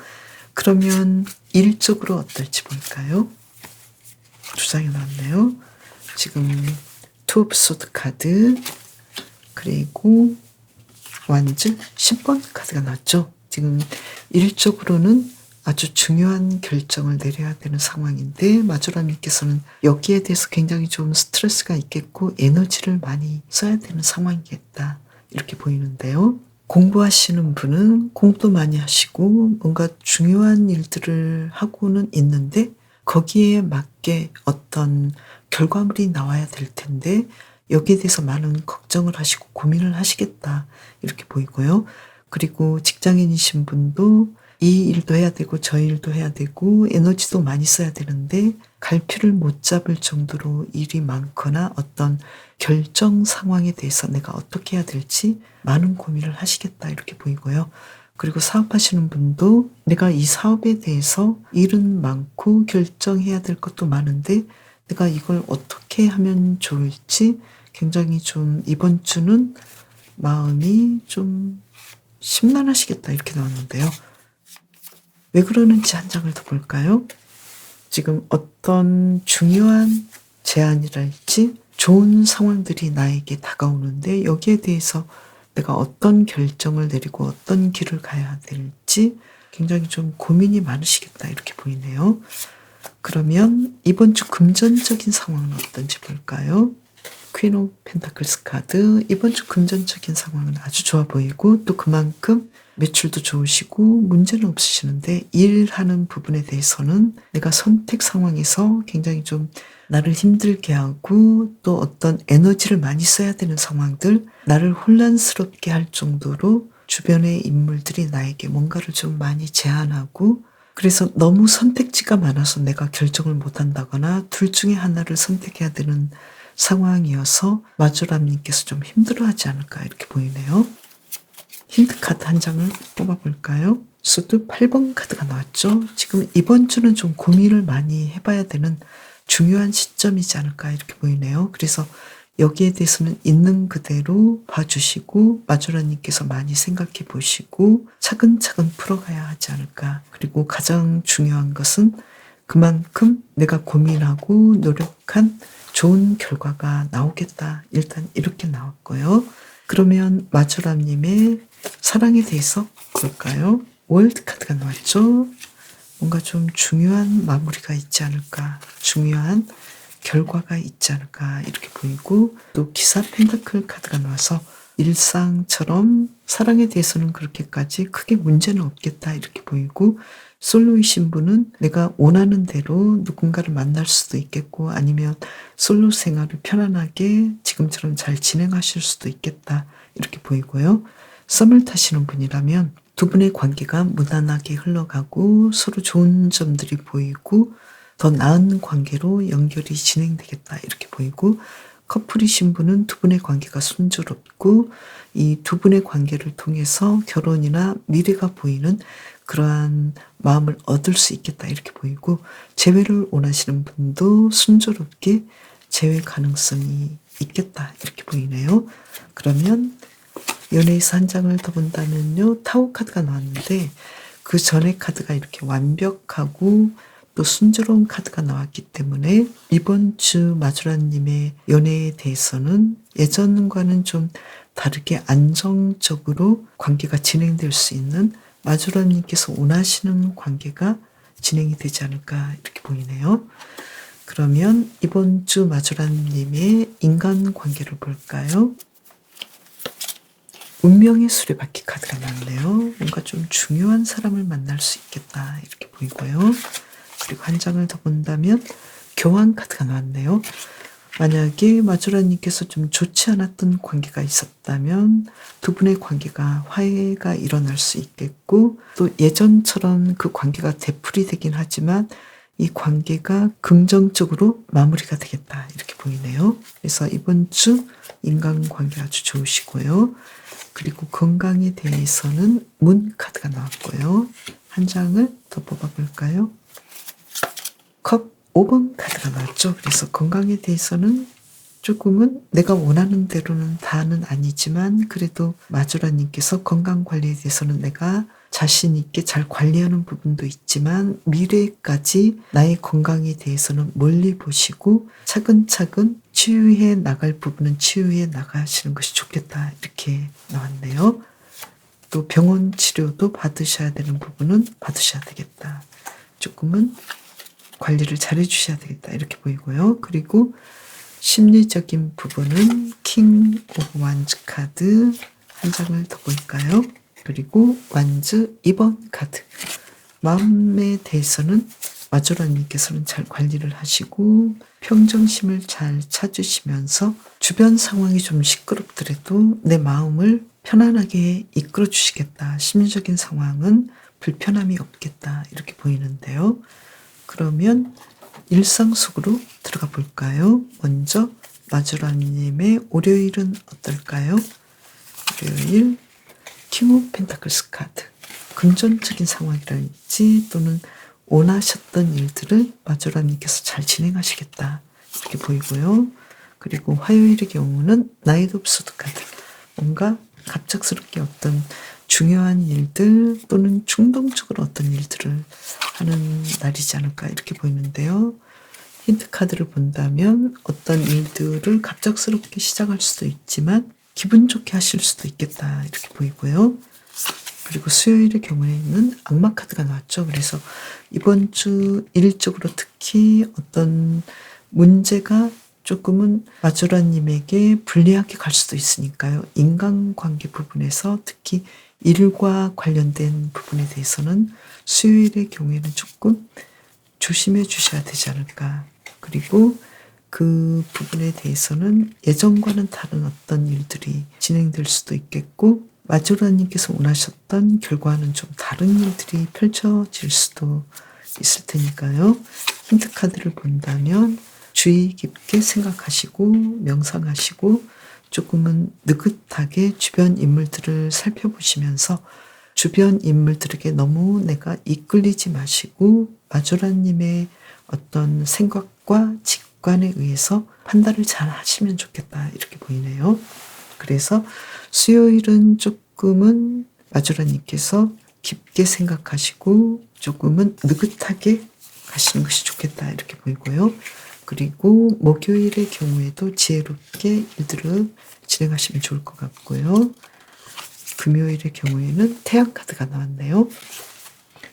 그러면 일적으로 어떨지 볼까요? 2장이 나왔네요. 지금 투 오브 소드 카드 그리고 완즈 10번 카드가 나왔죠. 지금 일적으로는 아주 중요한 결정을 내려야 되는 상황인데 마조라님께서는 여기에 대해서 굉장히 좀 스트레스가 있겠고 에너지를 많이 써야 되는 상황이겠다. 이렇게 보이는데요. 공부하시는 분은 공부도 많이 하시고 뭔가 중요한 일들을 하고는 있는데 거기에 맞게 어떤 결과물이 나와야 될 텐데 여기에 대해서 많은 걱정을 하시고 고민을 하시겠다. 이렇게 보이고요. 그리고 직장인이신 분도 이 일도 해야 되고 저 일도 해야 되고 에너지도 많이 써야 되는데 갈피를 못 잡을 정도로 일이 많거나 어떤 결정 상황에 대해서 내가 어떻게 해야 될지 많은 고민을 하시겠다 이렇게 보이고요. 그리고 사업하시는 분도 내가 이 사업에 대해서 일은 많고 결정해야 될 것도 많은데 내가 이걸 어떻게 하면 좋을지 굉장히 좀 이번 주는 마음이 좀 심란하시겠다 이렇게 나왔는데요. 왜 그러는지 한 장을 더 볼까요? 지금 어떤 중요한 제안이랄지 좋은 상황들이 나에게 다가오는데 여기에 대해서 내가 어떤 결정을 내리고 어떤 길을 가야 될지 굉장히 좀 고민이 많으시겠다 이렇게 보이네요. 그러면 이번 주 금전적인 상황은 어떤지 볼까요? 퀸 오브 펜타클스 카드 이번 주 금전적인 상황은 아주 좋아 보이고 또 그만큼 매출도 좋으시고 문제는 없으시는데 일하는 부분에 대해서는 내가 선택 상황에서 굉장히 좀 나를 힘들게 하고 또 어떤 에너지를 많이 써야 되는 상황들 나를 혼란스럽게 할 정도로 주변의 인물들이 나에게 뭔가를 좀 많이 제안하고 그래서 너무 선택지가 많아서 내가 결정을 못한다거나 둘 중에 하나를 선택해야 되는 상황이어서 마조람님께서 좀 힘들어하지 않을까 이렇게 보이네요. 힌트 카드 한 장을 뽑아볼까요? 수드 8번 카드가 나왔죠. 지금 이번 주는 좀 고민을 많이 해봐야 되는 중요한 시점이지 않을까 이렇게 보이네요. 그래서 여기에 대해서는 있는 그대로 봐주시고 마조라님께서 많이 생각해 보시고 차근차근 풀어가야 하지 않을까. 그리고 가장 중요한 것은 그만큼 내가 고민하고 노력한 좋은 결과가 나오겠다. 일단 이렇게 나왔고요. 그러면 마조람님의 사랑에 대해서 볼까요? 월드 카드가 나왔죠. 뭔가 좀 중요한 마무리가 있지 않을까. 중요한 결과가 있지 않을까 이렇게 보이고, 또 기사 펜타클 카드가 나와서 일상처럼 사랑에 대해서는 그렇게까지 크게 문제는 없겠다 이렇게 보이고, 솔로이신 분은 내가 원하는 대로 누군가를 만날 수도 있겠고, 아니면 솔로 생활을 편안하게 지금처럼 잘 진행하실 수도 있겠다 이렇게 보이고요. 썸을 타시는 분이라면 두 분의 관계가 무난하게 흘러가고 서로 좋은 점들이 보이고 더 나은 관계로 연결이 진행되겠다 이렇게 보이고, 커플이신 분은 두 분의 관계가 순조롭고 이 두 분의 관계를 통해서 결혼이나 미래가 보이는 그러한 마음을 얻을 수 있겠다 이렇게 보이고, 재회를 원하시는 분도 순조롭게 재회 가능성이 있겠다 이렇게 보이네요. 그러면 연애에서 한 장을 더 본다면요, 타워 카드가 나왔는데 그 전에 카드가 이렇게 완벽하고 또 순조로운 카드가 나왔기 때문에 이번 주 마주라님의 연애에 대해서는 예전과는 좀 다르게 안정적으로 관계가 진행될 수 있는, 마주라님께서 원하시는 관계가 진행이 되지 않을까 이렇게 보이네요. 그러면 이번 주 마주라님의 인간관계를 볼까요? 운명의 수레바퀴 카드가 나왔네요. 뭔가 좀 중요한 사람을 만날 수 있겠다 이렇게 보이고요. 그리고 한 장을 더 본다면 교환 카드가 나왔네요. 만약에 마주라님께서 좀 좋지 않았던 관계가 있었다면 두 분의 관계가 화해가 일어날 수 있겠고, 또 예전처럼 그 관계가 되풀이 되긴 하지만 이 관계가 긍정적으로 마무리가 되겠다 이렇게 보이네요. 그래서 이번 주 인간관계 아주 좋으시고요. 그리고 건강에 대해서는 문 카드가 나왔고요. 한 장을 더 뽑아볼까요? 컵 5번 카드가 나왔죠. 그래서 건강에 대해서는 조금은 내가 원하는 대로는 다는 아니지만 그래도 마주라님께서 건강관리에 대해서는 내가 자신 있게 잘 관리하는 부분도 있지만 미래까지 나의 건강에 대해서는 멀리 보시고 차근차근 치유해 나갈 부분은 치유해 나가시는 것이 좋겠다 이렇게 나왔네요. 또 병원 치료도 받으셔야 되는 부분은 받으셔야 되겠다. 조금은 관리를 잘 해주셔야 되겠다 이렇게 보이고요. 그리고 심리적인 부분은 킹 오브 완즈 카드 한 장을 더 볼까요? 그리고 완즈 2번 카드. 마음에 대해서는 마주라님께서는 잘 관리를 하시고 평정심을 잘 찾으시면서 주변 상황이 좀 시끄럽더라도 내 마음을 편안하게 이끌어 주시겠다. 심리적인 상황은 불편함이 없겠다 이렇게 보이는데요. 그러면 일상 속으로 들어가 볼까요? 먼저 마주라님의 월요일은 어떨까요? 월요일 킹 오브 펜타클스 카드. 금전적인 상황이랄지 또는 원하셨던 일들을 마주라님께서 잘 진행하시겠다 이렇게 보이고요. 그리고 화요일의 경우는 나이트 오브 소드 카드. 뭔가 갑작스럽게 어떤 중요한 일들 또는 충동적으로 어떤 일들을 하는 날이지 않을까 이렇게 보이는데요. 힌트 카드를 본다면 어떤 일들을 갑작스럽게 시작할 수도 있지만 기분 좋게 하실 수도 있겠다 이렇게 보이고요. 그리고 수요일의 경우에는 악마 카드가 나왔죠. 그래서 이번 주 일적으로 특히 어떤 문제가 조금은 마주라님에게 불리하게 갈 수도 있으니까요. 인간관계 부분에서 특히 일과 관련된 부분에 대해서는 수요일의 경우에는 조금 조심해 주셔야 되지 않을까. 그리고 그 부분에 대해서는 예전과는 다른 어떤 일들이 진행될 수도 있겠고 마주라님께서 원하셨던 결과는 좀 다른 일들이 펼쳐질 수도 있을 테니까요. 힌트 카드를 본다면 주의 깊게 생각하시고 명상하시고 조금은 느긋하게 주변 인물들을 살펴보시면서 주변 인물들에게 너무 내가 이끌리지 마시고 마주라님의 어떤 생각과 직관에 의해서 판단을 잘 하시면 좋겠다 이렇게 보이네요. 그래서 수요일은 조금은 마주라님께서 깊게 생각하시고 조금은 느긋하게 가시는 것이 좋겠다 이렇게 보이고요. 그리고 목요일의 경우에도 지혜롭게 일들을 진행하시면 좋을 것 같고요. 금요일의 경우에는 태양 카드가 나왔네요.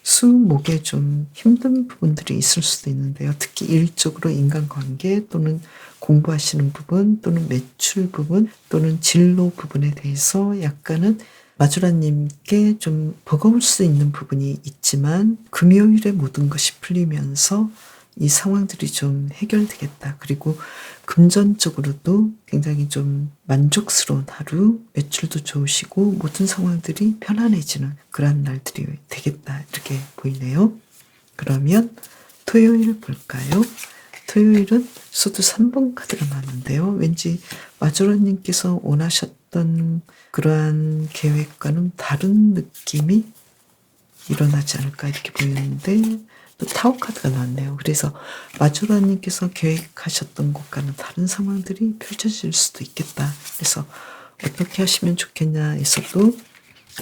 수목에 좀 힘든 부분들이 있을 수도 있는데요. 특히 일적으로 인간관계 또는 공부하시는 부분 또는 매출 부분 또는 진로 부분에 대해서 약간은 마주라님께 좀 버거울 수 있는 부분이 있지만 금요일에 모든 것이 풀리면서 이 상황들이 좀 해결되겠다. 그리고 금전적으로도 굉장히 좀 만족스러운 하루, 매출도 좋으시고 모든 상황들이 편안해지는 그런 날들이 되겠다. 이렇게 보이네요. 그러면 토요일 볼까요? 토요일은 소드 3번 카드가 나왔는데요. 왠지 마주라님께서 원하셨던 그러한 계획과는 다른 느낌이 일어나지 않을까 이렇게 보이는데 또 타워 카드가 나왔네요. 그래서 마주라님께서 계획하셨던 것과는 다른 상황들이 펼쳐질 수도 있겠다. 그래서 어떻게 하시면 좋겠냐에서도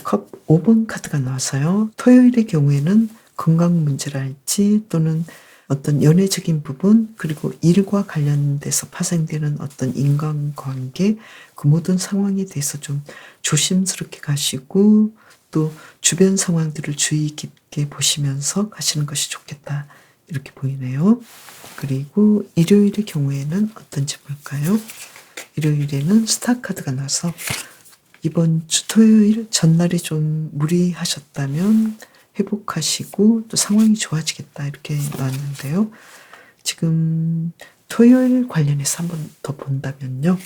컵 5번 카드가 나와서요. 토요일의 경우에는 건강 문제랄지 또는 어떤 연애적인 부분 그리고 일과 관련돼서 파생되는 어떤 인간관계 그 모든 상황에 대해서 좀 조심스럽게 가시고 또 주변 상황들을 주의 깊게 보시면서 가시는 것이 좋겠다. 이렇게 보이네요. 그리고 일요일의 경우에는 어떤지 볼까요? 일요일에는 스타 카드가 나서 이번 주 토요일 전날이 좀 무리하셨다면 회복하시고 또 상황이 좋아지겠다 이렇게 나왔는데요. 지금 토요일 관련해서 한번 더 본다면요.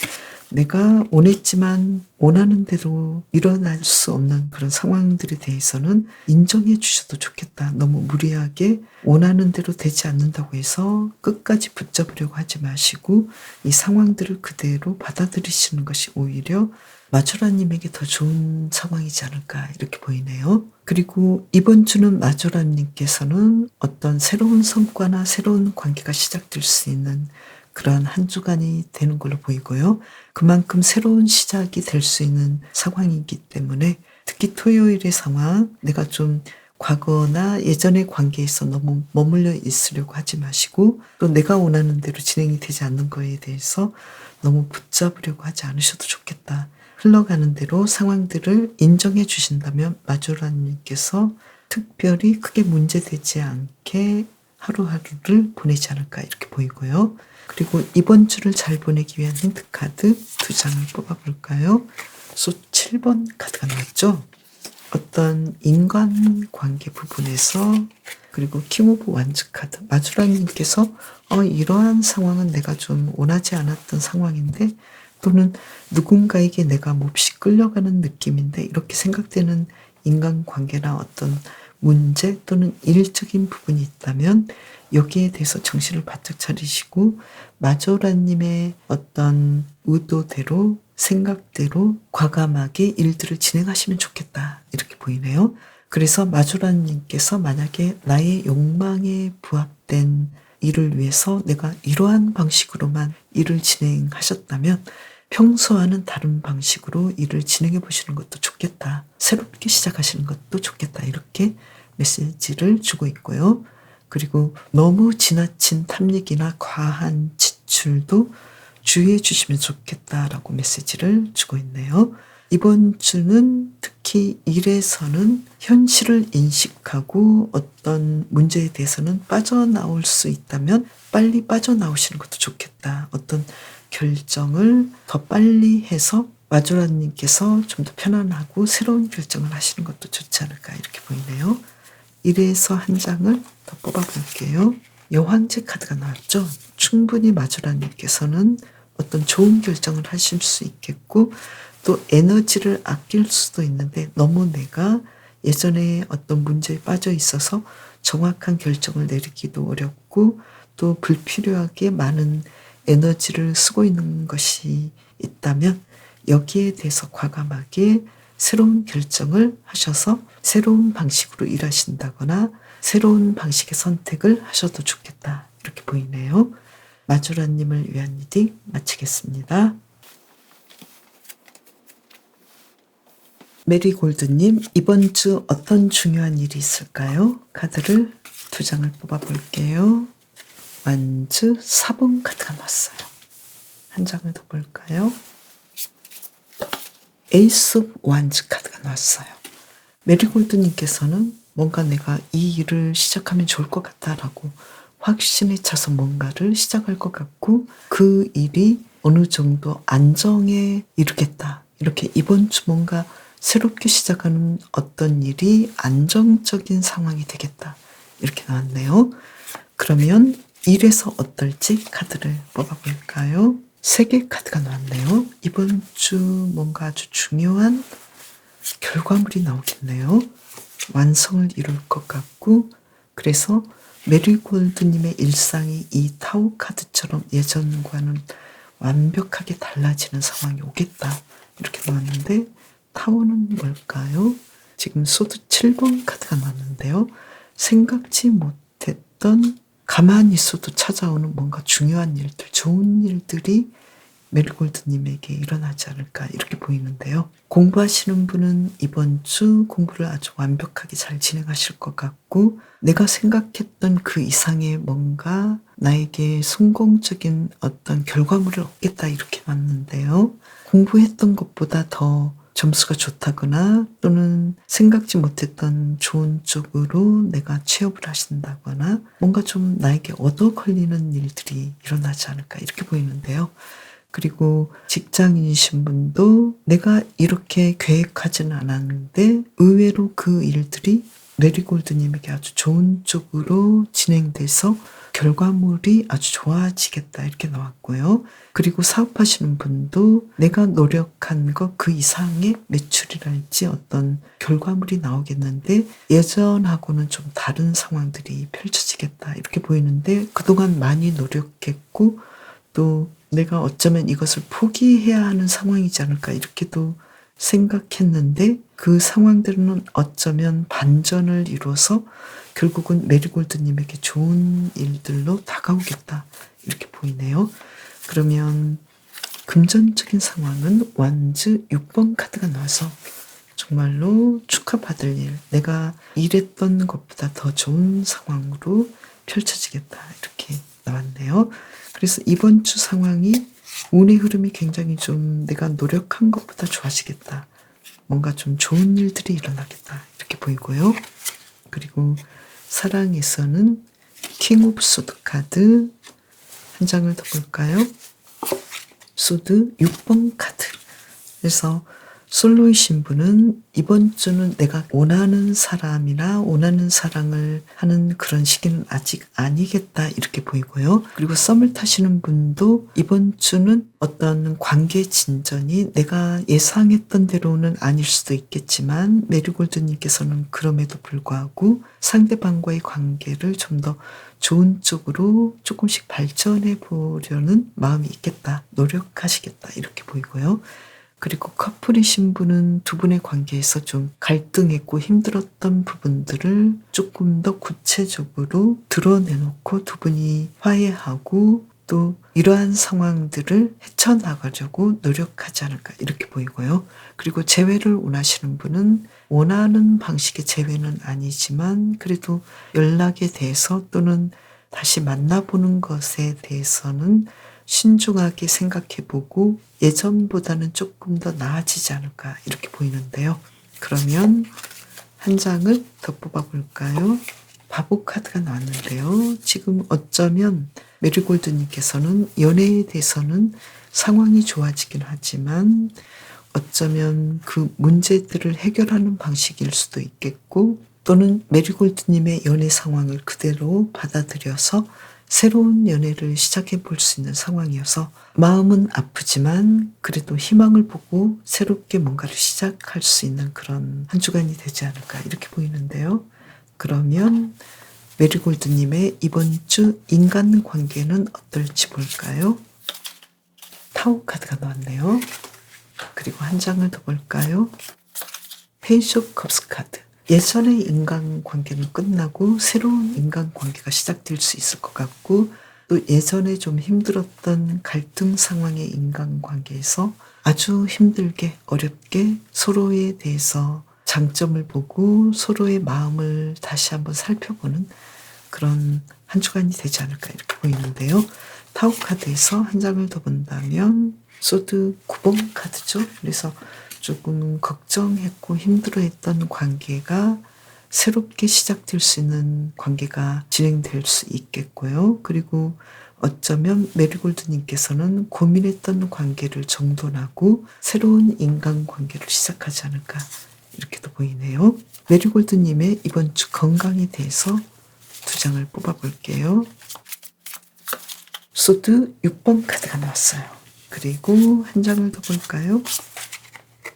내가 원했지만 원하는 대로 일어날 수 없는 그런 상황들에 대해서는 인정해 주셔도 좋겠다. 너무 무리하게 원하는 대로 되지 않는다고 해서 끝까지 붙잡으려고 하지 마시고 이 상황들을 그대로 받아들이시는 것이 오히려 마주라님에게 더 좋은 상황이지 않을까 이렇게 보이네요. 그리고 이번 주는 마주라님께서는 어떤 새로운 성과나 새로운 관계가 시작될 수 있는 그런 한 주간이 되는 걸로 보이고요. 그만큼 새로운 시작이 될 수 있는 상황이기 때문에 특히 토요일의 상황, 내가 좀 과거나 예전의 관계에서 너무 머물러 있으려고 하지 마시고 또 내가 원하는 대로 진행이 되지 않는 거에 대해서 너무 붙잡으려고 하지 않으셔도 좋겠다. 흘러가는 대로 상황들을 인정해 주신다면 마주라님께서 특별히 크게 문제되지 않게 하루하루를 보내지 않을까 이렇게 보이고요. 그리고 이번 주를 잘 보내기 위한 힌트카드 2장을 뽑아볼까요? 소 7번 카드가 나왔죠? 어떤 인간관계 부분에서 그리고 킹 오브 완즈 카드 마주라님께서 이러한 상황은 내가 좀 원하지 않았던 상황인데 또는 누군가에게 내가 몹시 끌려가는 느낌인데 이렇게 생각되는 인간관계나 어떤 문제 또는 일적인 부분이 있다면 여기에 대해서 정신을 바짝 차리시고 마조라님의 어떤 의도대로 생각대로 과감하게 일들을 진행하시면 좋겠다 이렇게 보이네요. 그래서 마조라님께서 만약에 나의 욕망에 부합된 일을 위해서 내가 이러한 방식으로만 일을 진행하셨다면 평소와는 다른 방식으로 일을 진행해 보시는 것도 좋겠다. 새롭게 시작하시는 것도 좋겠다. 이렇게 메시지를 주고 있고요. 그리고 너무 지나친 탐닉이나 과한 지출도 주의해 주시면 좋겠다라고 메시지를 주고 있네요. 이번 주는 특히 일에서는 현실을 인식하고 어떤 문제에 대해서는 빠져나올 수 있다면 빨리 빠져나오시는 것도 좋겠다. 어떤 결정을 더 빨리 해서 마주라님께서 좀 더 편안하고 새로운 결정을 하시는 것도 좋지 않을까 이렇게 보이네요. 이래서 한 장을 더 뽑아볼게요. 여왕제 카드가 나왔죠. 충분히 마주라님께서는 어떤 좋은 결정을 하실 수 있겠고 또 에너지를 아낄 수도 있는데 너무 내가 예전에 어떤 문제에 빠져 있어서 정확한 결정을 내리기도 어렵고 또 불필요하게 많은 에너지를 쓰고 있는 것이 있다면 여기에 대해서 과감하게 새로운 결정을 하셔서 새로운 방식으로 일하신다거나 새로운 방식의 선택을 하셔도 좋겠다. 이렇게 보이네요. 마주라님을 위한 리딩 마치겠습니다. 메리골드님, 이번 주 어떤 중요한 일이 있을까요? 카드를 2장을 뽑아볼게요. 완즈 4번 카드가 나왔어요. 한 장을 더 볼까요? 에이스 오브 완즈 카드가 나왔어요. 메리골드님께서는 뭔가 내가 이 일을 시작하면 좋을 것 같다라고 확신에 차서 뭔가를 시작할 것 같고 그 일이 어느 정도 안정에 이르겠다. 이렇게 이번 주 뭔가 새롭게 시작하는 어떤 일이 안정적인 상황이 되겠다. 이렇게 나왔네요. 그러면 일에서 어떨지 카드를 뽑아볼까요? 3개 카드가 나왔네요. 이번 주 뭔가 아주 중요한 결과물이 나오겠네요. 완성을 이룰 것 같고 그래서 메리골드님의 일상이 이 타오 카드처럼 예전과는 완벽하게 달라지는 상황이 오겠다. 이렇게 나왔는데 타오는 뭘까요? 지금 소드 7번 카드가 나왔는데요. 생각지 못했던 가만히 있어도 찾아오는 뭔가 중요한 일들, 좋은 일들이 메리골드님에게 일어나지 않을까 이렇게 보이는데요. 공부하시는 분은 이번 주 공부를 아주 완벽하게 잘 진행하실 것 같고 내가 생각했던 그 이상의 뭔가 나에게 성공적인 어떤 결과물을 얻겠다 이렇게 봤는데요. 공부했던 것보다 더 점수가 좋다거나 또는 생각지 못했던 좋은 쪽으로 내가 취업을 하신다거나 뭔가 좀 나에게 얻어 걸리는 일들이 일어나지 않을까 이렇게 보이는데요. 그리고 직장인이신 분도 내가 이렇게 계획하지는 않았는데 의외로 그 일들이 메리골드님에게 아주 좋은 쪽으로 진행돼서 결과물이 아주 좋아지겠다 이렇게 나왔고요. 그리고 사업하시는 분도 내가 노력한 것 그 이상의 매출이랄지 어떤 결과물이 나오겠는데 예전하고는 좀 다른 상황들이 펼쳐지겠다 이렇게 보이는데 그동안 많이 노력했고 또 내가 어쩌면 이것을 포기해야 하는 상황이지 않을까 이렇게도 생각했는데 그 상황들은 어쩌면 반전을 이뤄서 결국은 메리골드님에게 좋은 일들로 다가오겠다 이렇게 보이네요. 그러면 금전적인 상황은 완즈 6번 카드가 나와서 정말로 축하받을 일, 내가 일했던 것보다 더 좋은 상황으로 펼쳐지겠다 이렇게 나왔네요. 그래서 이번 주 상황이 운의 흐름이 굉장히 좀 내가 노력한 것보다 좋아지겠다. 뭔가 좀 좋은 일들이 일어나겠다. 이렇게 보이고요. 그리고 사랑에서는 킹 오브 소드 카드 한 장을 더 볼까요? 소드 6번 카드. 그래서 솔로이신 분은 이번 주는 내가 원하는 사람이나 원하는 사랑을 하는 그런 시기는 아직 아니겠다 이렇게 보이고요. 그리고 썸을 타시는 분도 이번 주는 어떤 관계 진전이 내가 예상했던 대로는 아닐 수도 있겠지만 메리골드님께서는 그럼에도 불구하고 상대방과의 관계를 좀 더 좋은 쪽으로 조금씩 발전해 보려는 마음이 있겠다. 노력하시겠다 이렇게 보이고요. 그리고 커플이신 분은 두 분의 관계에서 좀 갈등했고 힘들었던 부분들을 조금 더 구체적으로 드러내놓고 두 분이 화해하고 또 이러한 상황들을 헤쳐나가려고 노력하지 않을까 이렇게 보이고요. 그리고 재회를 원하시는 분은 원하는 방식의 재회는 아니지만 그래도 연락에 대해서 또는 다시 만나보는 것에 대해서는 신중하게 생각해보고 예전보다는 조금 더 나아지지 않을까 이렇게 보이는데요. 그러면 한 장을 더 뽑아볼까요? 바보 카드가 나왔는데요. 지금 어쩌면 메리골드님께서는 연애에 대해서는 상황이 좋아지긴 하지만 어쩌면 그 문제들을 해결하는 방식일 수도 있겠고 또는 메리골드님의 연애 상황을 그대로 받아들여서 새로운 연애를 시작해 볼 수 있는 상황이어서 마음은 아프지만 그래도 희망을 보고 새롭게 뭔가를 시작할 수 있는 그런 한 주간이 되지 않을까 이렇게 보이는데요. 그러면 메리골드님의 이번 주 인간관계는 어떨지 볼까요? 타오 카드가 나왔네요. 그리고 한 장을 더 볼까요? 페이지 오브 컵스 카드. 예전의 인간관계는 끝나고 새로운 인간관계가 시작될 수 있을 것 같고 또 예전에 좀 힘들었던 갈등 상황의 인간관계에서 아주 힘들게 어렵게 서로에 대해서 장점을 보고 서로의 마음을 다시 한번 살펴보는 그런 한 주간이 되지 않을까 이렇게 보이는데요. 타오 카드에서 한 장을 더 본다면 소드 9번 카드죠. 그래서 조금 걱정했고 힘들어했던 관계가 새롭게 시작될 수 있는 관계가 진행될 수 있겠고요. 그리고 어쩌면 메리골드님께서는 고민했던 관계를 정돈하고 새로운 인간관계를 시작하지 않을까 이렇게도 보이네요. 메리골드님의 이번 주 건강에 대해서 2장을 뽑아볼게요. 소드 6번 카드가 나왔어요. 그리고 한 장을 더 볼까요?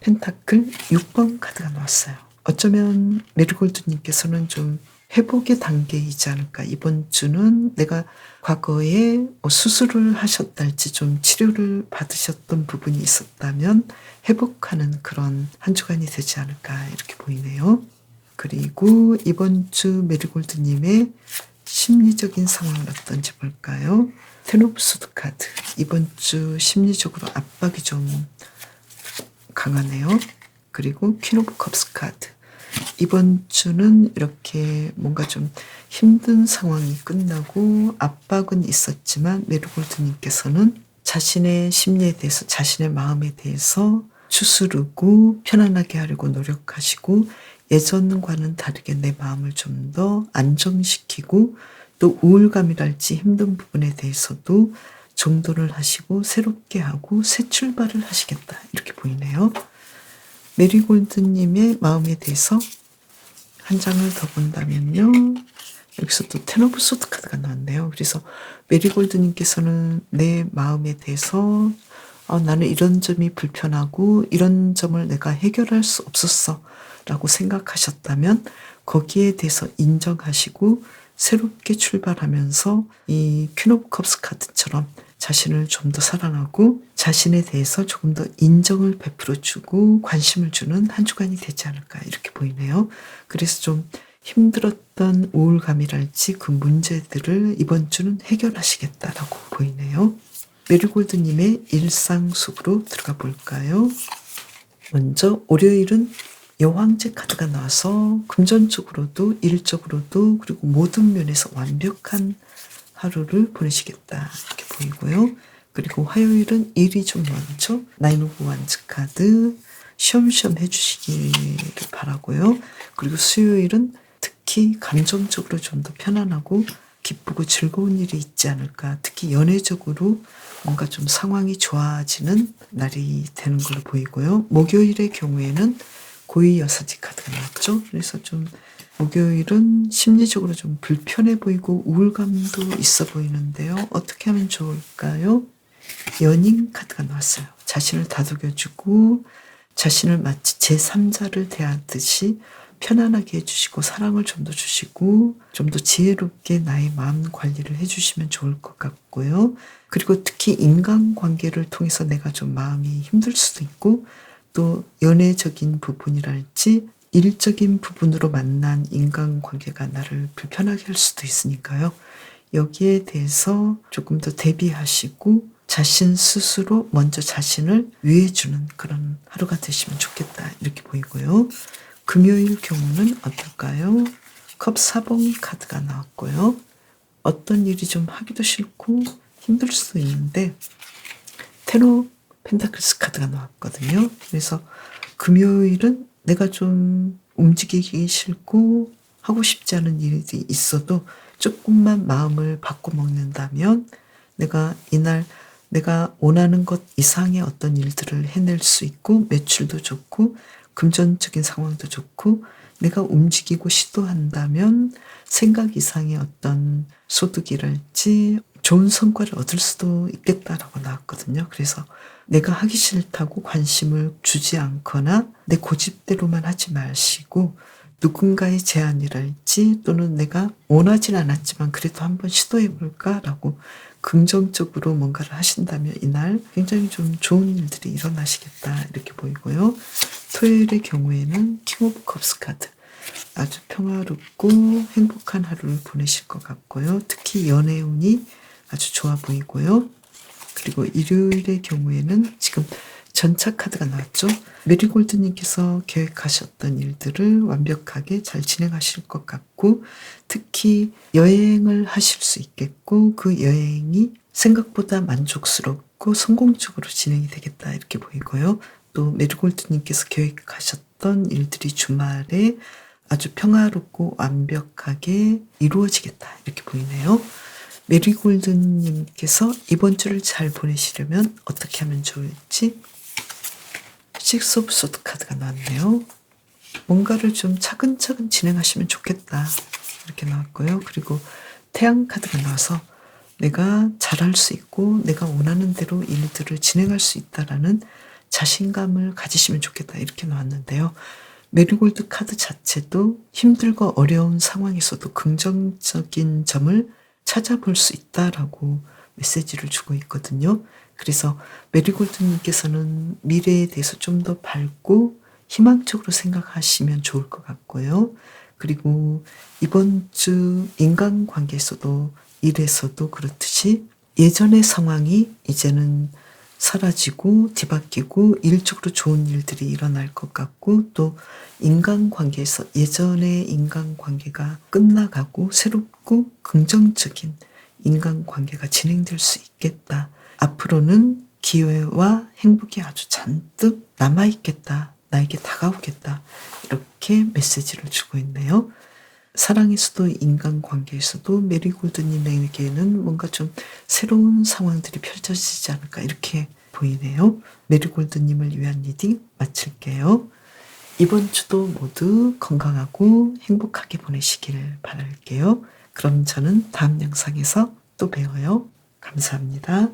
펜타클 6번 카드가 나왔어요. 어쩌면 메리골드님께서는 좀 회복의 단계이지 않을까. 이번 주는 내가 과거에 수술을 하셨달지 좀 치료를 받으셨던 부분이 있었다면 회복하는 그런 한 주간이 되지 않을까 이렇게 보이네요. 그리고 이번 주 메리골드님의 심리적인 상황은 어떤지 볼까요? 텐 오브 소드 카드. 이번 주 심리적으로 압박이 좀 강하네요. 그리고 퀸 오브 컵스 카드. 이번 주는 이렇게 뭔가 좀 힘든 상황이 끝나고 압박은 있었지만 메리골드님께서는 자신의 심리에 대해서 자신의 마음에 대해서 추스르고 편안하게 하려고 노력하시고 예전과는 다르게 내 마음을 좀 더 안정시키고 또 우울감이랄지 힘든 부분에 대해서도 정돈을 하시고 새롭게 하고 새 출발을 하시겠다 이렇게 보이네요. 메리골드님의 마음에 대해서 한 장을 더 본다면요. 여기서 또 텐 오브 소드 카드가 나왔네요. 그래서 메리골드님께서는 내 마음에 대해서 나는 이런 점이 불편하고 이런 점을 내가 해결할 수 없었어 라고 생각하셨다면 거기에 대해서 인정하시고 새롭게 출발하면서 이 퀸 오브 컵스 카드처럼 자신을 좀 더 사랑하고 자신에 대해서 조금 더 인정을 베풀어주고 관심을 주는 한 주간이 되지 않을까 이렇게 보이네요. 그래서 좀 힘들었던 우울감이랄지 그 문제들을 이번 주는 해결하시겠다라고 보이네요. 메리골드님의 일상 속으로 들어가 볼까요? 먼저 월요일은 여왕제 카드가 나와서 금전적으로도 일적으로도 그리고 모든 면에서 완벽한 하루를 보내시겠다 이렇게 보이고요. 그리고 화요일은 일이 좀 많죠. 나인 오브 완즈 카드 쉬엄쉬엄 해주시기를 바라고요. 그리고 수요일은 특히 감정적으로 좀 더 편안하고 기쁘고 즐거운 일이 있지 않을까. 특히 연애적으로 뭔가 좀 상황이 좋아지는 날이 되는 걸로 보이고요. 목요일의 경우에는 고이 여사지 카드가 나왔죠. 그래서 좀 목요일은 심리적으로 좀 불편해 보이고 우울감도 있어 보이는데요. 어떻게 하면 좋을까요? 연인 카드가 나왔어요. 자신을 다독여주고 자신을 마치 제3자를 대하듯이 편안하게 해주시고 사랑을 좀 더 주시고 좀 더 지혜롭게 나의 마음 관리를 해주시면 좋을 것 같고요. 그리고 특히 인간관계를 통해서 내가 좀 마음이 힘들 수도 있고 또 연애적인 부분이랄지 일적인 부분으로 만난 인간관계가 나를 불편하게 할 수도 있으니까요. 여기에 대해서 조금 더 대비하시고 자신 스스로 먼저 자신을 위해주는 그런 하루가 되시면 좋겠다 이렇게 보이고요. 금요일 경우는 어떨까요? 컵 4번 카드가 나왔고요. 어떤 일이 좀 하기도 싫고 힘들 수도 있는데 테노 펜타클스 카드가 나왔거든요. 그래서 금요일은 내가 좀 움직이기 싫고 하고 싶지 않은 일이 있어도 조금만 마음을 바꿔먹는다면 내가 이날 내가 원하는 것 이상의 어떤 일들을 해낼 수 있고 매출도 좋고 금전적인 상황도 좋고 내가 움직이고 시도한다면 생각 이상의 어떤 소득이랄지 좋은 성과를 얻을 수도 있겠다라고 나왔거든요. 그래서 내가 하기 싫다고 관심을 주지 않거나 내 고집대로만 하지 마시고 누군가의 제안이랄지 또는 내가 원하진 않았지만 그래도 한번 시도해볼까라고 긍정적으로 뭔가를 하신다면 이날 굉장히 좀 좋은 일들이 일어나시겠다 이렇게 보이고요. 토요일의 경우에는 킹 오브 컵스 카드 아주 평화롭고 행복한 하루를 보내실 것 같고요. 특히 연애운이 아주 좋아 보이고요. 그리고 일요일의 경우에는 지금 전차 카드가 나왔죠. 메리골드님께서 계획하셨던 일들을 완벽하게 잘 진행하실 것 같고 특히 여행을 하실 수 있겠고 그 여행이 생각보다 만족스럽고 성공적으로 진행이 되겠다 이렇게 보이고요. 또 메리골드님께서 계획하셨던 일들이 주말에 아주 평화롭고 완벽하게 이루어지겠다 이렇게 보이네요. 메리골드님께서 이번 주를 잘 보내시려면 어떻게 하면 좋을지 식스 오브 소드 카드가 나왔네요. 뭔가를 좀 차근차근 진행하시면 좋겠다 이렇게 나왔고요. 그리고 태양 카드가 나와서 내가 잘할 수 있고 내가 원하는 대로 일들을 진행할 수 있다라는 자신감을 가지시면 좋겠다 이렇게 나왔는데요. 메리골드 카드 자체도 힘들고 어려운 상황에서도 긍정적인 점을 찾아볼 수 있다라고 메시지를 주고 있거든요. 그래서 메리골드님께서는 미래에 대해서 좀 더 밝고 희망적으로 생각하시면 좋을 것 같고요. 그리고 이번 주 인간관계에서도 일에서도 그렇듯이 예전의 상황이 이제는 사라지고 뒤바뀌고 일적으로 좋은 일들이 일어날 것 같고 또 인간관계에서 예전의 인간관계가 끝나가고 새롭고 긍정적인 인간관계가 진행될 수 있겠다. 앞으로는 기회와 행복이 아주 잔뜩 남아있겠다. 나에게 다가오겠다. 이렇게 메시지를 주고 있네요. 사랑에서도 인간관계에서도 메리골드님에게는 뭔가 좀 새로운 상황들이 펼쳐지지 않을까 이렇게 보이네요. 메리골드님을 위한 리딩 마칠게요. 이번 주도 모두 건강하고 행복하게 보내시길 바랄게요. 그럼 저는 다음 영상에서 또 봬요. 감사합니다.